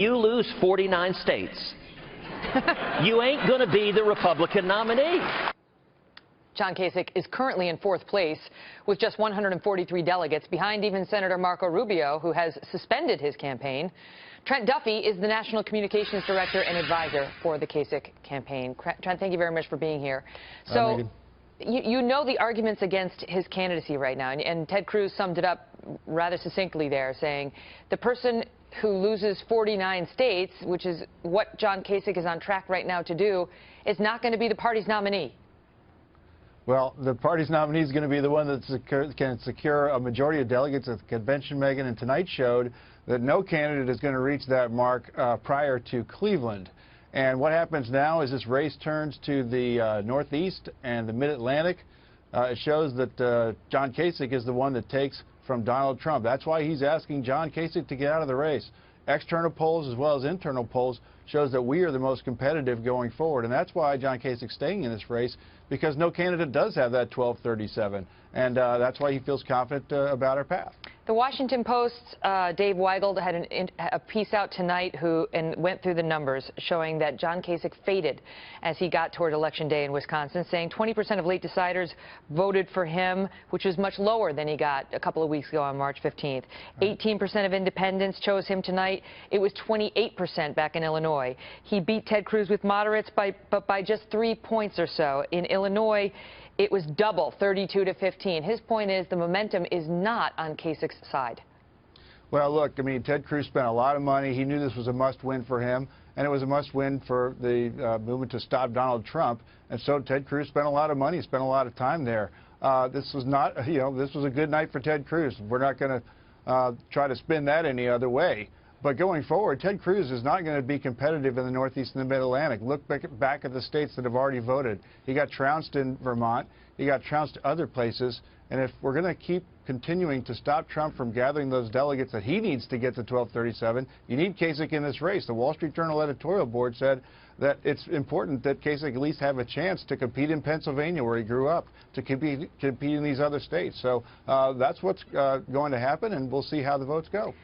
You lose 49 states. You ain't going to be the Republican nominee. John Kasich is currently in fourth place with just 143 delegates, behind even Senator Marco Rubio, who has suspended his campaign. Trent Duffy is the National Communications Director and Advisor for the Kasich campaign. Trent, thank you very much for being here. So, you know the arguments against his candidacy right now, and Ted Cruz summed it up rather succinctly there, saying the person who loses 49 states, which is what John Kasich is on track right now to do, is not going to be the party's nominee. Well, the party's nominee is going to be the one that can secure a majority of delegates at the convention, Megan, and tonight showed that no candidate is going to reach that mark prior to Cleveland. And what happens now is this race turns to the Northeast and the Mid-Atlantic. It shows that John Kasich is the one that takes from Donald Trump. That's why he's asking John Kasich to get out of the race. External polls as well as internal polls shows that we are the most competitive going forward. And that's why John Kasich's staying in this race, because no candidate does have that 1237. And that's why he feels confident about our path. The Washington Post's Dave Weigel had a piece out tonight and went through the numbers showing that John Kasich faded as he got toward Election Day in Wisconsin, saying 20% of late deciders voted for him, which was much lower than he got a couple of weeks ago on March 15th. 18% of independents chose him tonight. It was 28% back in Illinois. He beat Ted Cruz with moderates but by just 3 points or so. In Illinois, it was double, 32 to 15. His point is the momentum is not on Kasich's side. Well, look, I mean, Ted Cruz spent a lot of money. He knew this was a must-win for him, and it was a must-win for the movement to stop Donald Trump. And so Ted Cruz spent a lot of money, spent a lot of time there. This was not, this was a good night for Ted Cruz. We're not going to try to spin that any other way. But going forward, Ted Cruz is not going to be competitive in the Northeast and the Mid-Atlantic. Look back at the states that have already voted. He got trounced in Vermont. He got trounced other places. And if we're going to keep continuing to stop Trump from gathering those delegates that he needs to get to 1237, you need Kasich in this race. The Wall Street Journal editorial board said that it's important that Kasich at least have a chance to compete in Pennsylvania, where he grew up, to compete in these other states. So that's what's going to happen, and we'll see how the votes go.